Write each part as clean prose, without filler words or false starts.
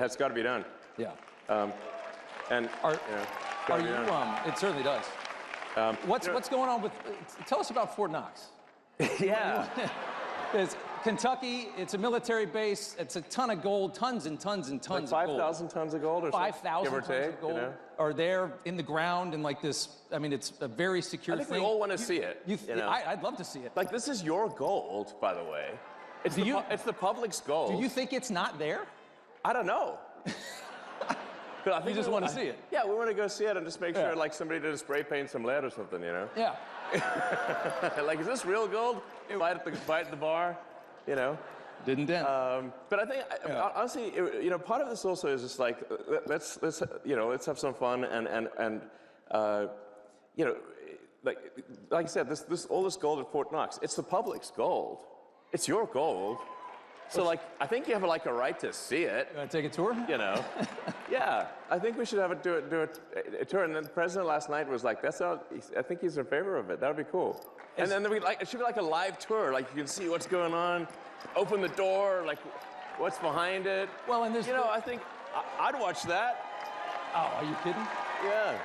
That's got to be done. Yeah. And are you? It certainly does. What's going on with? Tell us about Fort Knox. Yeah. It's Kentucky. It's a military base. It's a ton of gold, tons and tons and tons like of gold. 5,000 tons of gold or 5,000 tons of gold are there in the ground and like this. I mean, it's a very secure thing. I think we all want to see it. I'd love to see it. Like, this is your gold, by the way. It's the public's gold. Do you think it's not there? I don't know. But I think you just want to see it. Yeah, we want to go see it and just make sure, like, somebody did spray paint some lead or something, you know? Yeah. Like, is this real gold? Fight at the bar, you know? Didn't dent. But I think, honestly, part of this also is just like, let's have some fun and like I said, all this gold at Fort Knox, it's the public's gold. It's your gold. So, like, I think you have, like, a right to see it. You want to take a tour? You know? Yeah. I think we should have do a tour. And then the president last night was like, I think he's in favor of it. That would be cool. And then it should be like a live tour. Like, you can see what's going on, open the door, like, what's behind it. Well, and there's... I think I'd watch that. Oh, are you kidding? Yeah.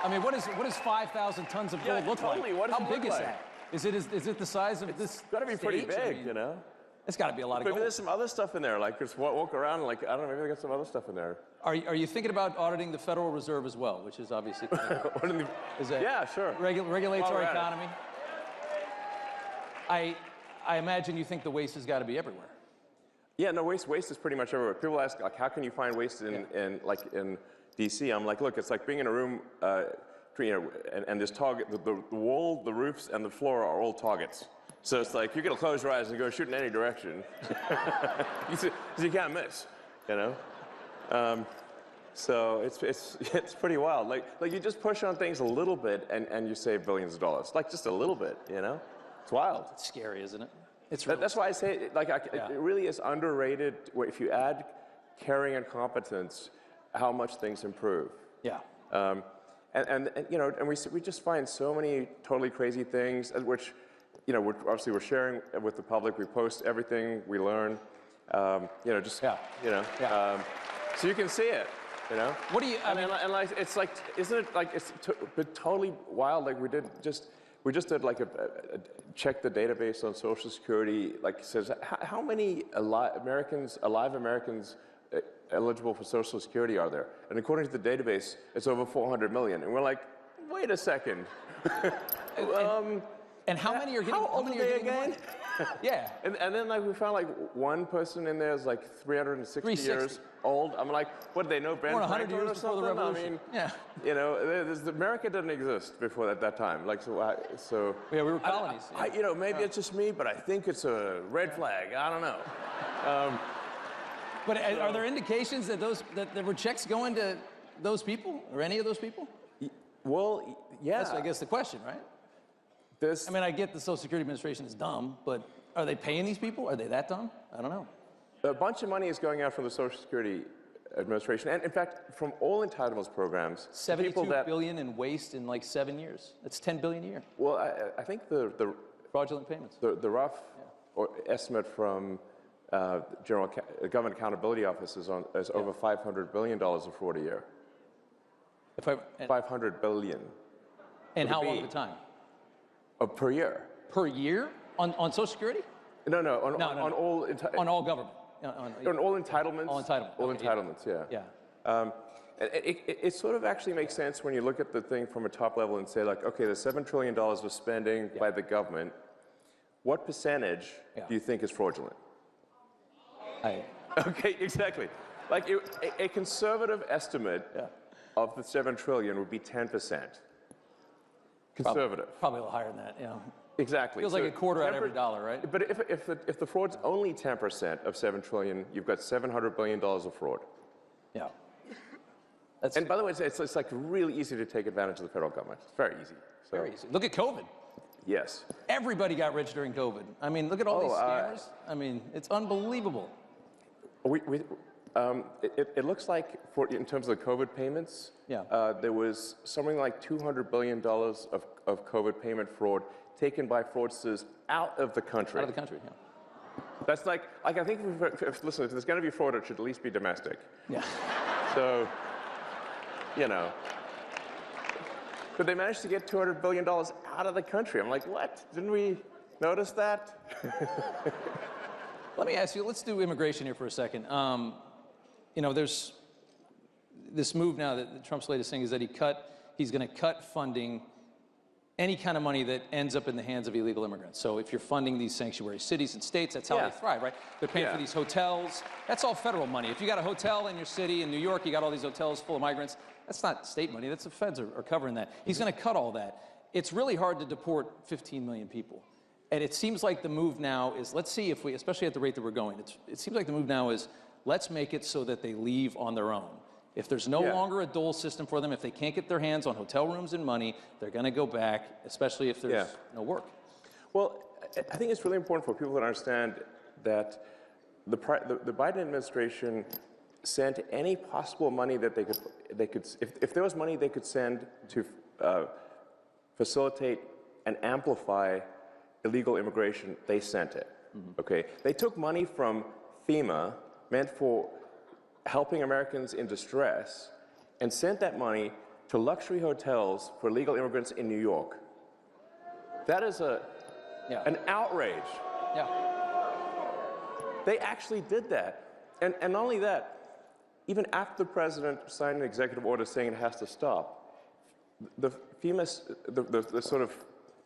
I mean, what does 5,000 tons of gold look like? What does How big is that? Is it the size of this? It's got to be pretty big, you know? It's got to be a lot of gold. Maybe there's some other stuff in there, like just walk around, like, I don't know, maybe they got some other stuff in there. Are you thinking about auditing the Federal Reserve as well, which is obviously... Yeah, sure. Regulates our economy. I imagine you think the waste has got to be everywhere. Yeah, no, waste is pretty much everywhere. People ask, like, how can you find waste in D.C.? I'm like, look, it's like being in a room, and this target, the wall, the roofs, and the floor are all targets. So it's like, you're going to close your eyes and go shoot in any direction. Because you can't miss, you know? So it's pretty wild. Like you just push on things a little bit and you save billions of dollars. Like, just a little bit, you know? It's wild. It's scary, isn't it? It's really That's why I say, it really is underrated if you add caring and competence, how much things improve. Yeah. And we just find so many totally crazy things, which, we're sharing with the public. We post everything we learn, so you can see it, you know. What do you? Like, it's like, isn't it like it's totally wild? Like we just did like a check the database on Social Security. Like, says how many alive Americans eligible for Social Security are there? And according to the database, it's over 400 million. And we're like, wait a second. And how many are getting? How old are they again? Yeah. And then like we found like one person in there is like 360 years old. I'm like, what, do they know Ben Franklin or something? Before the revolution. I mean, America didn't exist before that time. Like so. Yeah, we were colonies. Maybe it's just me, but I think it's a red flag. I don't know. But are there indications that there were checks going to those people or any of those people? Well, yeah. That's, I guess, the question, right? I get the Social Security Administration is dumb, but are they paying these people? Are they that dumb? I don't know. A bunch of money is going out from the Social Security Administration, and in fact, from all entitlements programs. $72 billion in waste in like 7 years. That's $10 billion a year. Well, I think the fraudulent payments. The rough estimate from Government Accountability Office is over $500 billion of fraud a year. $500 billion. And how long at a time? Per year. Per year? On Social Security? No, on all... on all government. On all entitlements. All entitlements. All entitlements, yeah. It sort of actually makes sense when you look at the thing from a top level and say, like, okay, there's $7 trillion of spending by the government. What percentage do you think is fraudulent? Okay, exactly. Like, a conservative estimate of the $7 trillion would be 10%. Conservative. Probably a little higher than that, yeah. Exactly. Feels like a quarter out of every dollar, right? But if the fraud's only 10% of $7 trillion, you've got $700 billion of fraud. Yeah. And by the way, it's like really easy to take advantage of the federal government. It's very easy. So. Very easy. Look at COVID. Yes. Everybody got rich during COVID. I mean, look at all these scammers. I mean, it's unbelievable. It looks like, in terms of the COVID payments, there was something like $200 billion of COVID payment fraud taken by fraudsters out of the country. Out of the country, yeah. That's like I think, listen, if there's going to be fraud, it should at least be domestic. Yeah. So, you know. But they managed to get $200 billion out of the country. I'm like, what? Didn't we notice that? Let me ask you, let's do immigration here for a second. You know, there's this move now that Trump's latest thing is that he's going to cut funding, any kind of money that ends up in the hands of illegal immigrants. So if you're funding these sanctuary cities and states, that's how they thrive, right? They're paying for these hotels. That's all federal money. If you got a hotel in your city, in New York, you got all these hotels full of migrants, that's not state money. That's the feds are covering that. He's going to cut all that. It's really hard to deport 15 million people. And it seems like the move now is, let's see if we, especially at the rate that we're going, it seems like the move now is, let's make it so that they leave on their own. If there's no longer a dole system for them, if they can't get their hands on hotel rooms and money, they're going to go back, especially if there's no work. Well, I think it's really important for people to understand that the Biden administration sent any possible money that they could if there was money they could send to facilitate and amplify illegal immigration, they sent it. Okay, they took money from FEMA meant for helping Americans in distress and sent that money to luxury hotels for illegal immigrants in New York. That is an outrage. Yeah. They actually did that. And not only that, even after the president signed an executive order saying it has to stop, the FEMA, the sort of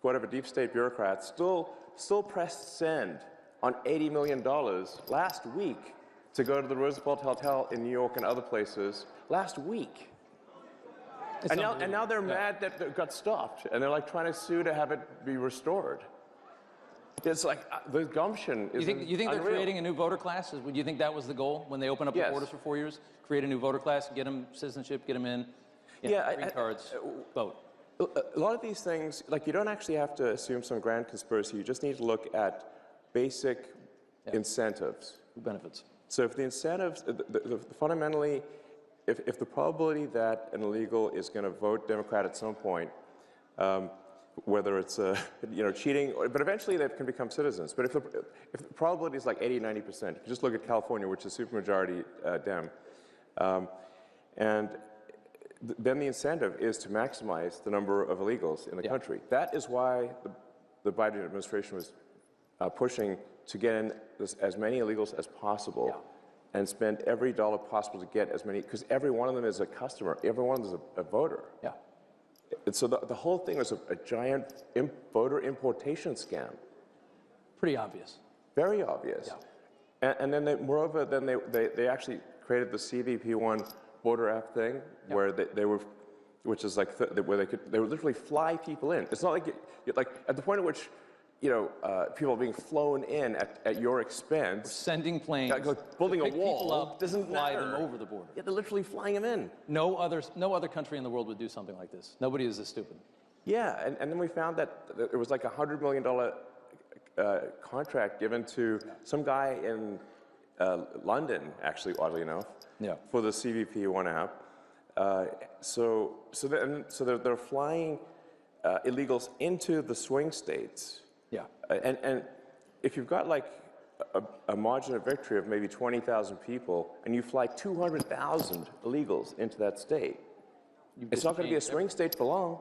whatever deep state bureaucrats still pressed send on $80 million last week to go to the Roosevelt Hotel in New York and other places last week. And now they're mad that it got stopped, and they're like trying to sue to have it be restored. It's like the gumption is unreal. You think they're creating a new voter class? Do you think that was the goal when they opened up the borders for 4 years? Create a new voter class, get them citizenship, get them in, green cards, vote. A lot of these things, like you don't actually have to assume some grand conspiracy. You just need to look at basic incentives. Benefits. So if the incentives, fundamentally, if the probability that an illegal is going to vote Democrat at some point, whether it's cheating, but eventually they can become citizens. But if the probability is like 80, 90%, you just look at California, which is supermajority Dem, and then the incentive is to maximize the number of illegals in the country. That is why the Biden administration was pushing to get in as many illegals as possible and spend every dollar possible to get as many, because every one of them is a customer, every one of them is a voter. Yeah. And so the whole thing was a giant voter importation scam. Pretty obvious. Very obvious. Yeah. And then moreover, then they actually created the CVP1 voter app thing, where they were, which is like where they would literally fly people in. It's not like like at the point at which people are being flown in at your expense. Sending planes. Like building a wall up, doesn't fly matter. them over the border. Yeah, they're literally flying them in. No other country in the world would do something like this. Nobody is this stupid. Yeah, and then we found that it was like a $100 million contract given to some guy in London, actually, oddly enough, for the CVP1 app. So they're flying illegals into the swing states. Yeah. And if you've got like a margin of victory of maybe 20,000 people, and you fly 200,000 illegals into that state, it's not going to be a swing state for long.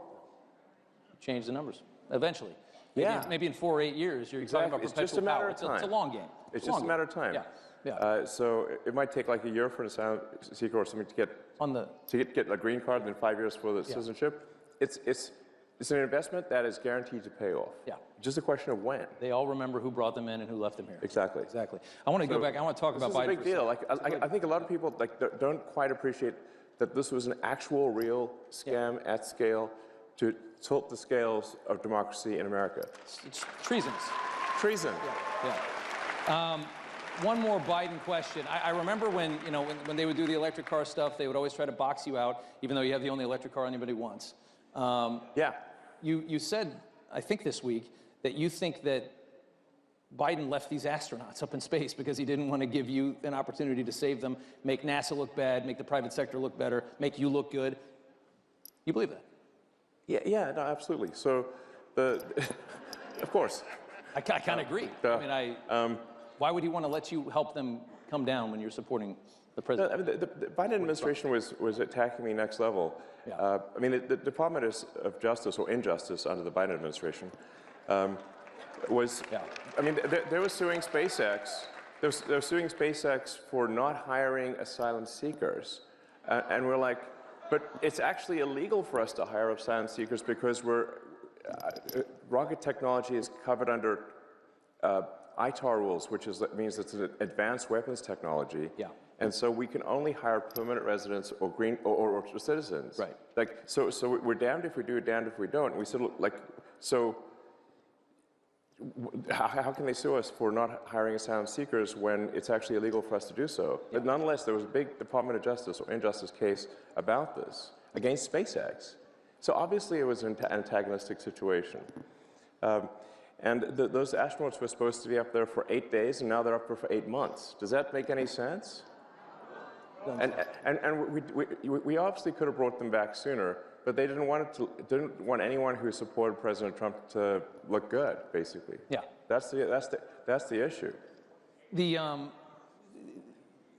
Change the numbers eventually. Maybe in 4 or 8 years, you're talking about perpetual just a matter power. of time. It's a long game. It's just a matter of time. Yeah. So it might take like a year for an asylum seeker or something to get a green card, and then 5 years for the citizenship. It's an investment that is guaranteed to pay off. Yeah. Just a question of when. They all remember who brought them in and who left them here. Exactly. Exactly. I want to go back. I want to talk about Biden. This is a big deal. Like I think a lot of people don't quite appreciate that this was an actual, real scam at scale to tilt the scales of democracy in America. It's treasonous. Treason. Yeah. One more Biden question. I remember when they would do the electric car stuff, they would always try to box you out, even though you have the only electric car anybody wants. You said, I think this week, that you think that Biden left these astronauts up in space because he didn't want to give you an opportunity to save them, make NASA look bad, make the private sector look better, make you look good. You believe that? Yeah, no, absolutely. So, of course. I kind of agree. why would he want to let you help them come down when you're supporting the president? No, I mean, the Biden administration was attacking me next level. Yeah. I mean, the Department of Justice, or Injustice under the Biden administration, was, Yeah. I mean, they were suing SpaceX. They were suing SpaceX for not hiring asylum seekers. And we're like, but it's actually illegal for us to hire asylum seekers because rocket technology is covered under ITAR rules, which means it's an advanced weapons technology. Yeah. And so we can only hire permanent residents or green or citizens. Right. Like, so we're damned if we do, damned if we don't. And we said, like, so how can they sue us for not hiring asylum seekers when it's actually illegal for us to do so? Yeah. But nonetheless, there was a big Department of Justice or Injustice case about this against SpaceX. So obviously it was an antagonistic situation. And those astronauts were supposed to be up there for 8 days, and now they're up there for 8 months. Does that make any sense? And we obviously could have brought them back sooner, but they didn't want anyone who supported President Trump to look good, basically. Yeah. That's the issue.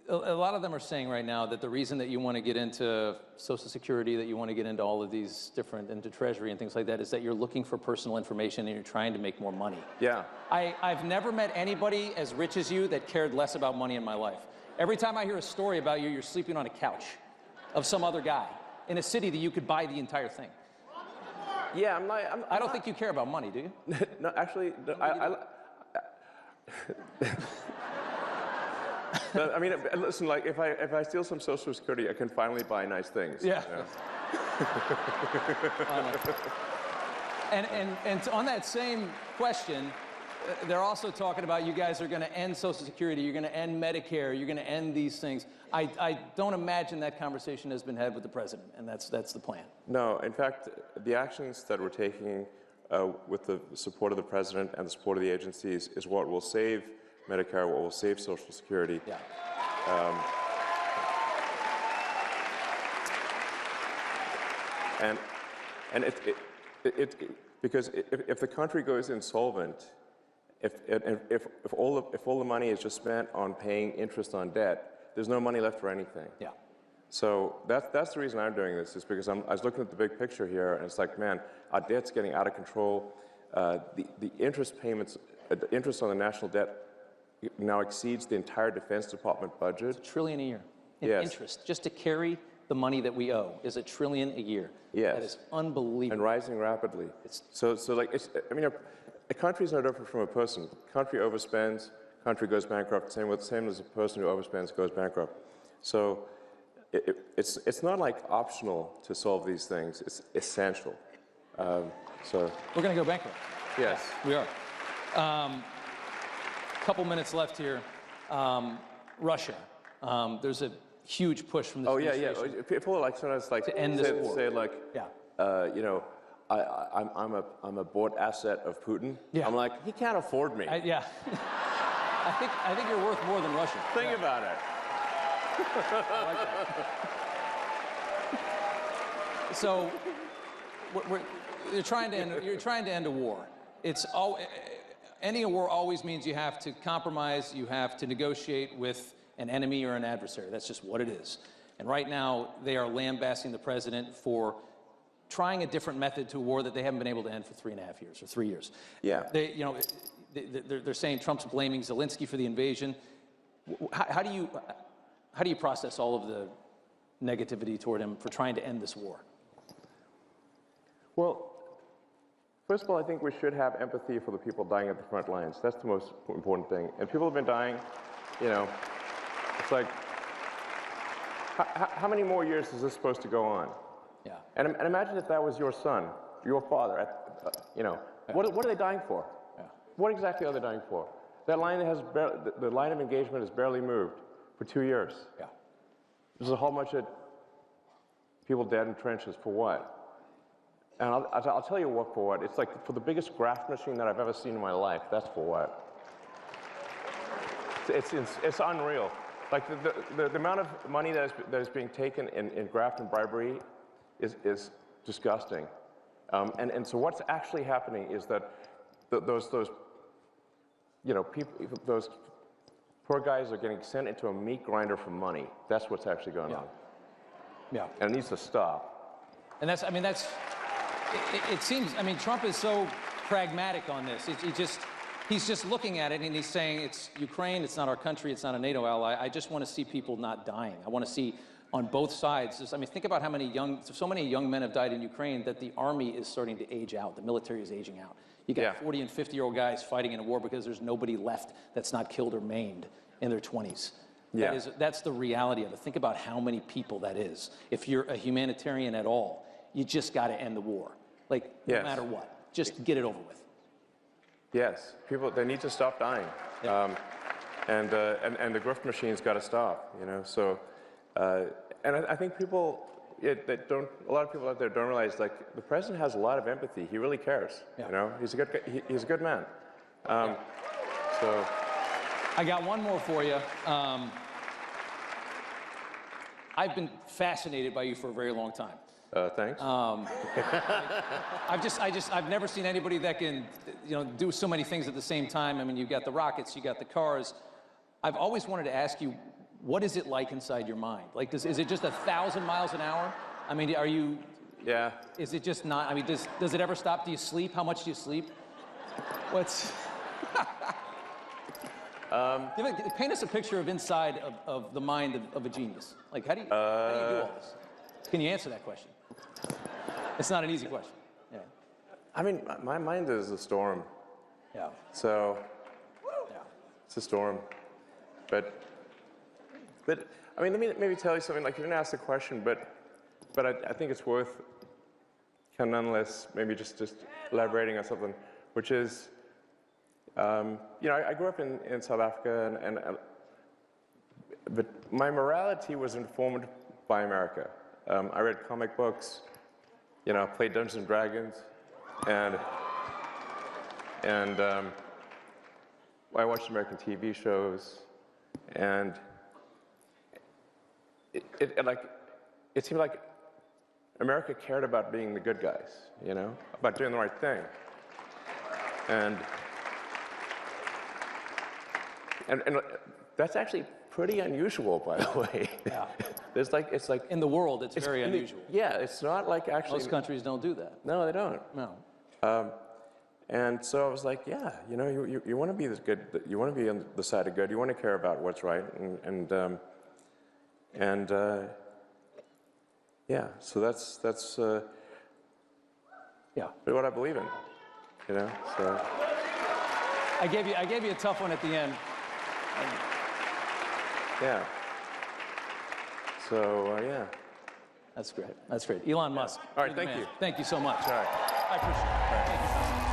A lot of them are saying right now that the reason that you want to get into Social Security, that you want to get into all of these different, into Treasury and things like that, is that you're looking for personal information and you're trying to make more money. Yeah. I've never met anybody as rich as you that cared less about money in my life. Every time I hear a story about you, you're sleeping on a couch of some other guy in a city that you could buy the entire thing. Yeah, I don't think you care about money, do you? No, actually, no, I mean, listen, like, if I steal some Social Security, I can finally buy nice things. Yeah. You know? And on that same question, they're also talking about you guys are going to end Social Security, you're going to end Medicare, you're going to end these things. I don't imagine that conversation has been had with the president, and that's the plan. No, in fact, the actions that we're taking with the support of the president and the support of the agencies is what will save Medicare, what will save Social Security. Yeah. And because if the country goes insolvent, if all the money is just spent on paying interest on debt, there's no money left for anything. Yeah. So that's the reason I'm doing this, is because I was looking at the big picture here, and it's like, man, our debt's getting out of control. The interest payments, the interest on the national debt now exceeds the entire Defense Department budget. It's $1 trillion a year in Yes. interest. Just to carry the money that we owe is $1 trillion a year. Yes. That is unbelievable. And rising rapidly. So like, I mean, a country is no different from a person. Country overspends, country goes bankrupt. Same as a person who overspends goes bankrupt. So it's not like optional to solve these things. It's essential. So we're going to go bankrupt. yes, We are. Couple minutes left here. Russia. There's a huge push from this administration. yeah. People like sometimes like to end this war. say like, Yeah. you know, I'm a bought asset of Putin. Yeah. I'm like, he can't afford me. Yeah. I think you're worth more than Russia. Think about it. I like that. So, you're trying to end a war. Ending a war always means you have to compromise, you have to negotiate with an enemy or an adversary. That's just what it is. And right now, they are lambasting the president for trying a different method to a war that they haven't been able to end for 3.5 years or 3 years. Yeah. They're saying Trump's blaming Zelensky for the invasion. How do you process all of the negativity toward him for trying to end this war? Well, first of all, I think we should have empathy for the people dying at the front lines. That's the most important thing. And people have been dying, you know, it's like, how many more years is this supposed to go on? Yeah. And imagine if that was your son, your father, you know, what are they dying for? Yeah. What exactly are they dying for? That line the line of engagement has barely moved for 2 years. Yeah. There's a whole bunch of people dead in trenches for what? And I'll tell you what for what. It's like for the biggest graft machine that I've ever seen in my life, that's for what. It's unreal. Like the amount of money that is being taken in graft and bribery is disgusting. And so what's actually happening is that those you know, people, those poor guys are getting sent into a meat grinder for money. That's what's actually going on. Yeah. And it needs to stop. And that's, I mean, that's, it seems, I mean, Trump is so pragmatic on this. He's just looking at it and he's saying, it's Ukraine, it's not our country, it's not a NATO ally. I just want to see people not dying. I want to see on both sides. I mean, think about how many so many young men have died in Ukraine that the army is starting to age out. The military is aging out. You got 40 and 50-year-old guys fighting in a war because there's nobody left that's not killed or maimed in their 20s. Yeah. That's the reality of it. Think about how many people that is. If you're a humanitarian at all, you just got to end the war. Like, no matter what. Just get it over with. Yes. People, they need to stop dying. Yeah. And the grift machine's got to stop, you know. So, and I think people, that don't, a lot of people out there don't realize, like, the president has a lot of empathy. He really cares, you know. He's a good, he's a good man. So. I got one more for you. I've been fascinated by you for a very long time. Thanks. I've never seen anybody that can, you know, do so many things at the same time. I mean, you've got the rockets, you got the cars. I've always wanted to ask you, what is it like inside your mind? Like, is it just 1,000 miles an hour? I mean, are you? Yeah. Is it just not? I mean, does it ever stop? Do you sleep? How much do you sleep? What's? Paint us a picture of inside of the mind of a genius. Like, how do you do all this? Can you answer that question? It's not an easy question. Yeah. I mean, my mind is a storm. Yeah. So, it's a storm. But I mean, let me maybe tell you something. Like, you didn't ask the question, but I think it's worth kind of nonetheless maybe just elaborating on something, which is, you know, I grew up in South Africa, but my morality was informed by America. I read comic books, you know, played Dungeons and Dragons, and I watched American TV shows, and it seemed like America cared about being the good guys, you know, about doing the right thing, and that's actually pretty unusual, by the way. Yeah. It's like in the world, it's very unusual. Yeah, it's not like actually. Most countries don't do that. No, they don't. No. And so I was like, yeah, you know, you want to be this good. You want to be on the side of good. You want to care about what's right, and yeah. So that's what I believe in. You know. So. I gave you a tough one at the end. Yeah. So, yeah. That's great. That's great. Elon Musk. All right, thank you. Thank you so much. All right. I appreciate it. Thank you.